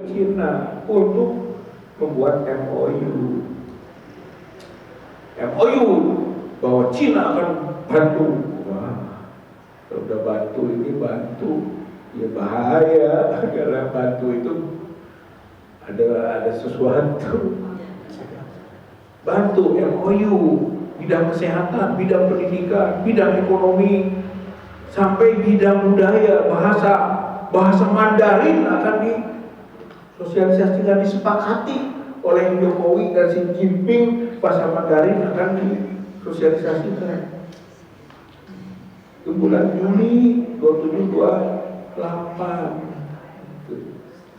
Cina untuk membuat MOU bahwa Cina akan bantu. Wah, kalau udah bantu ya bahaya, karena bantu itu ada sesuatu. Bantu MOU bidang kesehatan, bidang pendidikan, bidang ekonomi, sampai bidang budaya, bahasa Mandarin akan disosialisasikan, disepakati oleh Jokowi dan Xi Jinping. Bahasa Mandarin akan disosialisasikan. Itu bulan Juli 2728.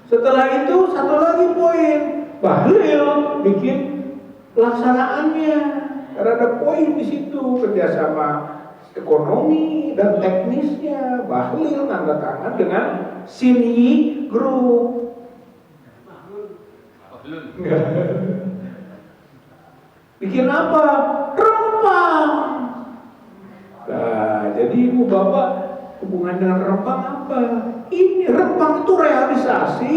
Setelah itu satu lagi poin, Bahlil bikin pelaksanaannya, karena ada poin di situ kerjasama ekonomi dan teknisnya. Bahlil tanda tangan dengan Xinyi Group. Bikin apa? Rempang. Nah, jadi ibu bapak, hubungan dengan Rempang apa? Ini Rempang itu realisasi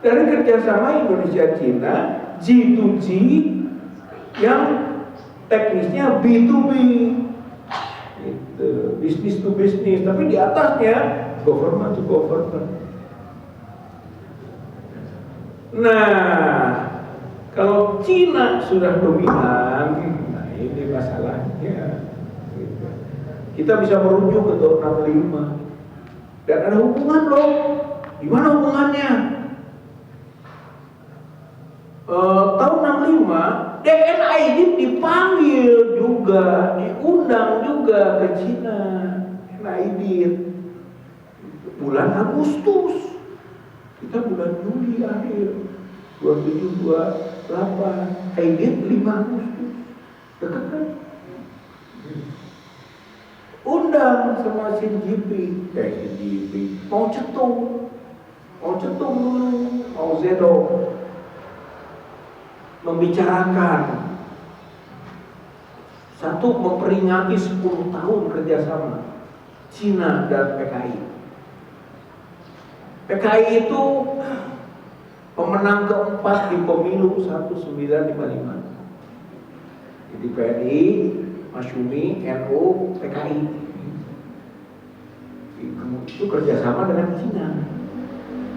dari kerjasama Indonesia Cina G2G yang teknisnya B2B, gitu, business to business, tapi di atasnya government to government. Nah, kalau Cina sudah dominan, nah ini masalahnya. Kita bisa merujuk ke tahun 65 dan ada hubungan loh. Gimana hubungannya? Tahun 65 DNID dipanggil juga, diundang juga ke Cina. DNID bulan Agustus, kita bulan Juli akhir 2728, Aidit 5 Agustus, dekat kan? Undang sama Xi Jinping, Mao Zedong dulu, Mao Zedong membicarakan satu, memperingati 10 tahun kerjasama Cina dan PKI. PKI itu pemenang keempat di pemilu 1955. Jadi PNI, Masyumi, NU, PKI itu kerjasama dengan Cina.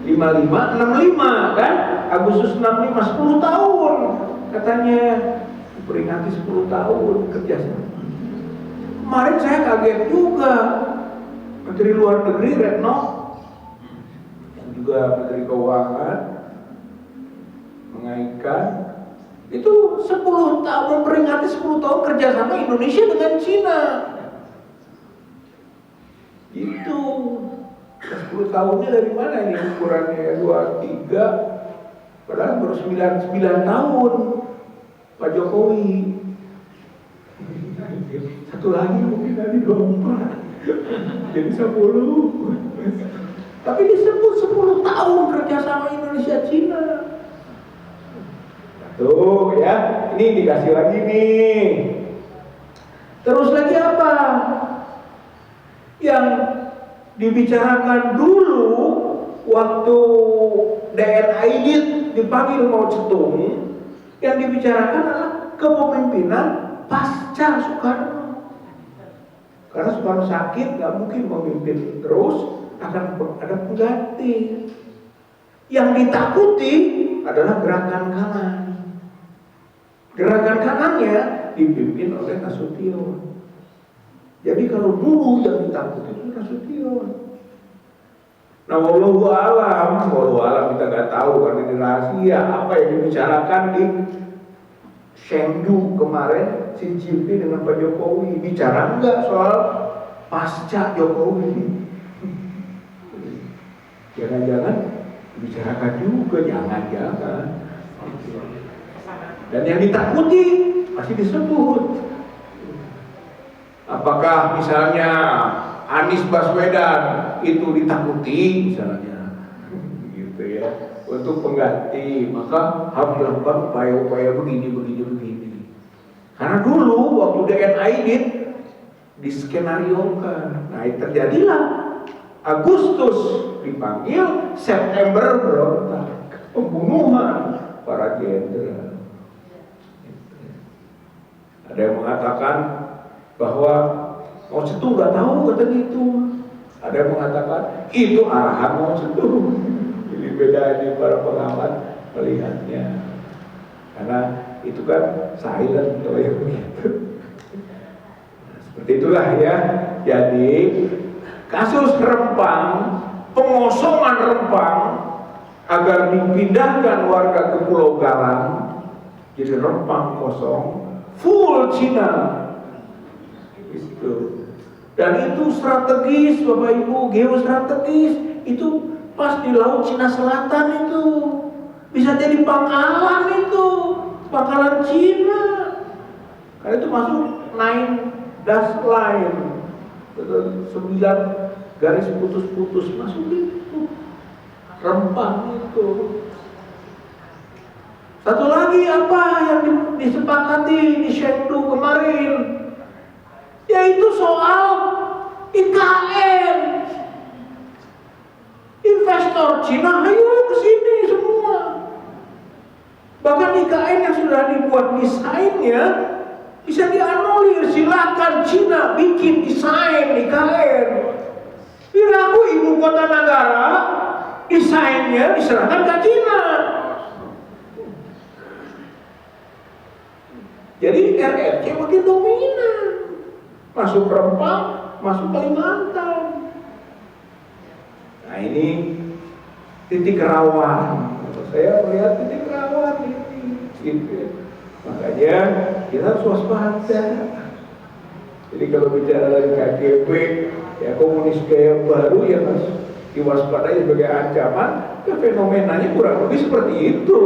55, 65 kan? Agustus 65, 10 tahun katanya, memperingati 10 tahun kerjasama. Kemarin saya kaget juga, Menteri Luar Negeri Retno dan juga Menteri Keuangan mengaitkan itu 10 tahun, memperingati 10 tahun kerjasama Indonesia dengan Cina. Itu 10 tahunnya dari mana ini ukurannya? 23, padahal baru 9 tahun Pak Jokowi. Satu lagi mungkin dari 24 jadi 10. Tapi disebut 10 tahun kerjasama Indonesia Cina. Tuh ya, ini dikasih lagi nih. Terus lagi apa? Yang dibicarakan dulu waktu DNID dipanggil Mao Zedong, yang dibicarakan adalah kepemimpinan pasca Soekarno. Karena Soekarno sakit, nggak mungkin memimpin terus, akan ada pengganti. Yang ditakuti adalah gerakan kanan. Gerakan kanannya dipimpin oleh Nasution. Jadi kalau dulu yang ditakuti itu Nasution. Nah, wallahu alam kita nggak tahu karena ini rahasia apa yang dibicarakan di Chengdu kemarin Xi Jinping dengan Pak Jokowi. Bicara nggak soal pasca Jokowi? Jangan-jangan dibicarakan juga, jangan-jangan. Dan yang ditakuti masih disebut. Apakah misalnya Anies Baswedan itu ditakuti misalnya, gitu ya, untuk pengganti, maka harus dilakukan upaya-upaya begini. Karena dulu waktu DNID diskenariokan, nah terjadilah Agustus dipanggil, September berontak. pembunuhan para jenderal. Ada yang mengatakan bahwa Mao Zedong nggak tahu kata gitu. Ada yang mengatakan itu arahan Mao Zedong. Jadi beda ini para pengamat melihatnya. Karena itu kan silent kalau yang begitu. Nah, seperti itulah ya. Jadi kasus Rempang, pengosongan Rempang agar dipindahkan warga ke Pulau Galang, jadi Rempang kosong, full Cina. Gitu. Dan itu strategis, Bapak Ibu, geostrategis. Itu pas di Laut Cina Selatan itu. Bisa jadi pangkalan itu, pangkalan Cina. Karena itu masuk 9 dash line, 9 garis putus-putus masuk itu. Rempang itu. Satu lagi apa yang disepakati di Chengdu kemarin? Yaitu soal IKN. Investor Cina ayo ke sini semua. Bahkan IKN yang sudah dibuat desainnya bisa dianulir. Silakan Cina bikin desain IKN. Perilaku ibu kota negara, desainnya diserahkan ke Cina. Jadi RRC makin dominan. Masuk Rempang, masuk Kalimantan. Nah ini titik rawan. Saya melihat titik rawan ini. Gitu. Makanya kita harus waspada. Jadi kalau bicara dari KGB, ya komunis gaya baru yang harus diwaspadai sebagai ancaman, ya fenomenanya kurang lebih seperti itu.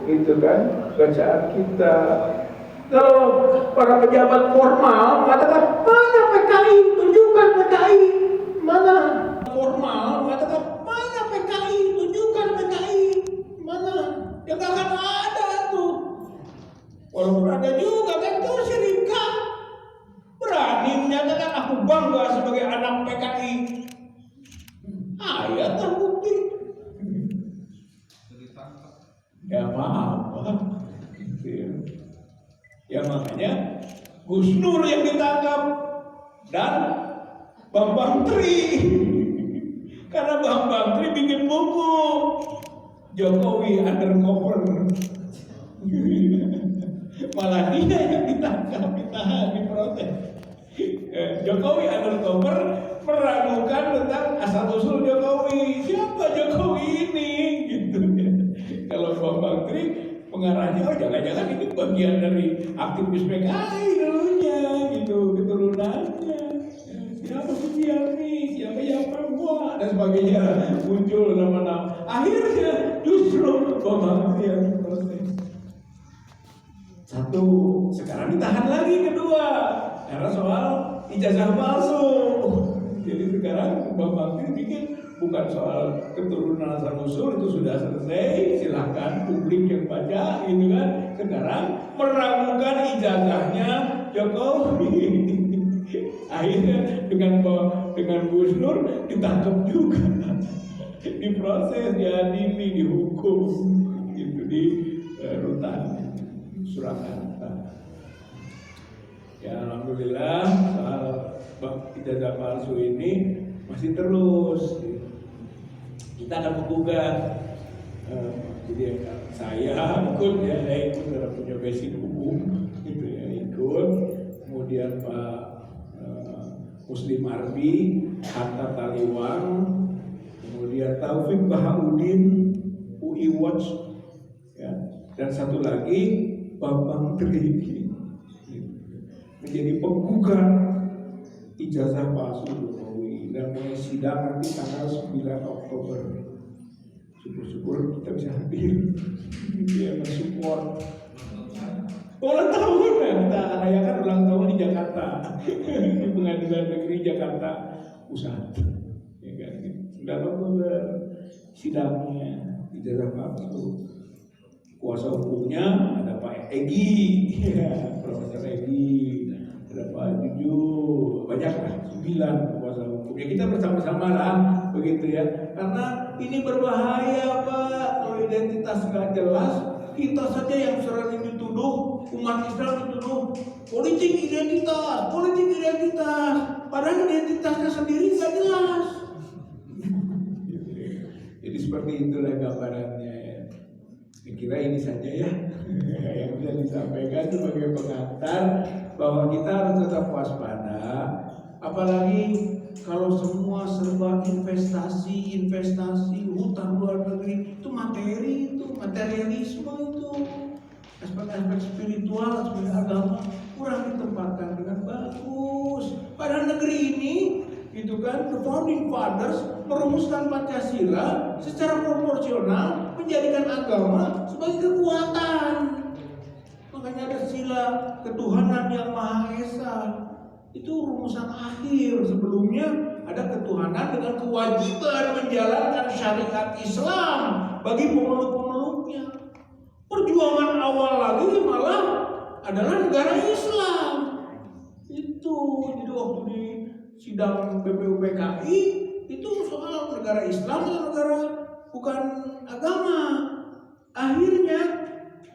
Itu kan bacaan kita. Kalau para pejabat formal mengatakan mana PKI, tunjukkan PKI, mana formal mengatakan mana PKI, tunjukkan PKI, mana, ya gak akan ada tuh. Walaupun ada juga kan tuh serikat berani menyatakan aku bangga sebagai anak PKI. Ayat terbukti. Ya apa-apa. Ya makanya Gus Nur yang ditangkap dan Bambang Tri. Karena Bambang Tri bikin buku Jokowi Undercover. Malah dia yang ditangkap, ditahan, diprotes. Jokowi Undercover meragukan tentang asal-usul Jokowi. Siapa Jokowi ini? Gitu. Kalau Bambang Tri pengarahnya, oh jangan-jangan ini bagian dari aktivis PKI dulunya, gitu, keturunannya. Siapa Sugiarni, siapa yang perempuan, dan sebagainya. Muncul nama-nama. Akhirnya justru Bambang Tri yang proses. Satu, sekarang ditahan lagi kedua, karena soal ijazah palsu. Jadi sekarang Bambang Tri bikin bukan soal keturunan asal-usul, itu sudah selesai, silahkan publik yang baca, gitu kan. Sekarang meragukan ijazahnya Jokowi. Akhirnya dengan Gus Nur ditangkap juga, diproses, diadili, dihukum, itu di rutan Surakarta. Ya alhamdulillah soal ijazah palsu ini masih terus. Kita akan menggugat. Jadi saya ikut karena punya basic hukum, gitu ya, ikut. Kemudian Pak Muslim Arbi, Hatta Taliwang, kemudian Taufik Bahaudin, UI Watch, ya, dan satu lagi Bambang Tri, menjadi penggugat ijazah palsu Jokowi, dan mulai sidang nanti tanggal 9 Oktober. Syukur-syukur kita bisa hadir, dia mensupport. Ulang tahun ya, kita akan rayakan ulang tahun di Jakarta, di Pengadilan Negeri Jakarta Pusat. Ya kan, 9 Oktober sidangnya ijazah palsu. Kuasa hukumnya ada Pak Egi, ya, Profesor Egi, ada Pak Juju, banyak lah, 9 kuasa hukum. Ya kita bersama-sama lah, begitu ya. Karena ini berbahaya Pak, kalau identitas nggak jelas, kita saja yang sering dituduh, umat Islam dituduh politik identitas, padahal identitasnya sendiri nggak jelas. Jadi seperti itulah gambarannya. Saya kira ini saja ya yang bisa disampaikan sebagai pengantar bahwa kita harus tetap waspada, apalagi kalau semua serba investasi, hutang luar negeri, itu materi, itu materialisme, itu aspek-aspek spiritual, aspek agama kurang ditempatkan dengan bagus. Padahal negeri ini, itu kan, the founding fathers merumuskan Pancasila secara proporsional, menjadikan agama sebagai kekuatan. Makanya ada sila ketuhanan yang Maha Esa. Itu rumusan akhir. Sebelumnya ada ketuhanan dengan kewajiban menjalankan syariat Islam bagi pemeluk-pemeluknya. Perjuangan awal lagi malah adalah negara Islam. Itu jadi waktu di sidang BPUPKI itu soal negara Islam atau negara bukan agama. Akhirnya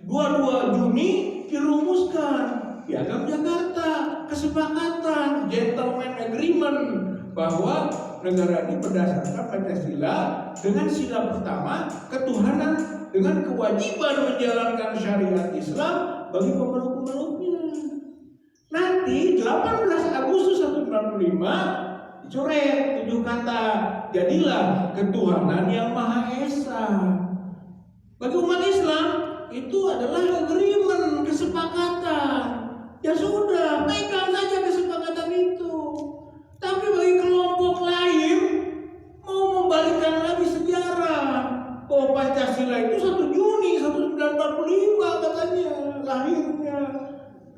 22 Juni dirumuskan Piagam Jakarta, kesepakatan gentleman agreement bahwa negara ini berdasarkan Pancasila dengan sila pertama ketuhanan dengan kewajiban menjalankan syariat Islam bagi pemeluk-pemeluknya. Nanti 18 Agustus 1945 dicoret 7 kata, jadilah ketuhanan yang Maha Esa. Bagi umat Islam itu adalah agreement, kesepakatan. Ya sudah, pegang saja kesepakatan itu. Tapi bagi kelompok lain mau membalikkan lagi sejarah. Oh, Pancasila itu 1 Juni 1945 katanya lahirnya.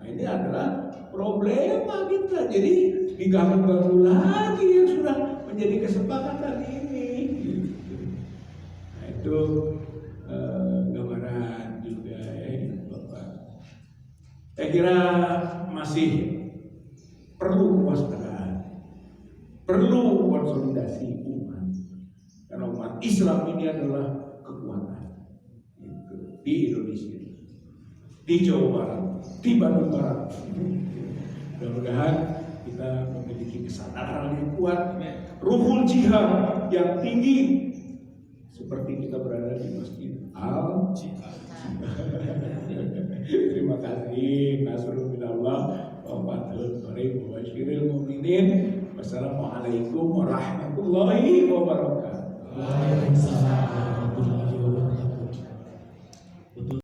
Nah, ini adalah problema kita. Jadi diganggu-ganggu lagi yang sudah menjadi kesepakatan ini. Nah, itu gambaran juga ya, Bapak. Saya kira masih perlu kewaspadaan, perlu konsolidasi umat, karena umat Islam ini adalah kekuatan di Indonesia, di Jawa Barat, di Bandung Barat. Mudah-mudahan kita memiliki kesadaran yang kuat, ruhul jihad yang tinggi, seperti kita berada di Masjid Al-Jihad. Terima kasih. Nasrul minallah wa fathul qarib wa basyiril mu'minin. Wassalamualaikum warahmatullahi wabarakatuh. Waalaikumsalam warahmatullahi wabarakatuh.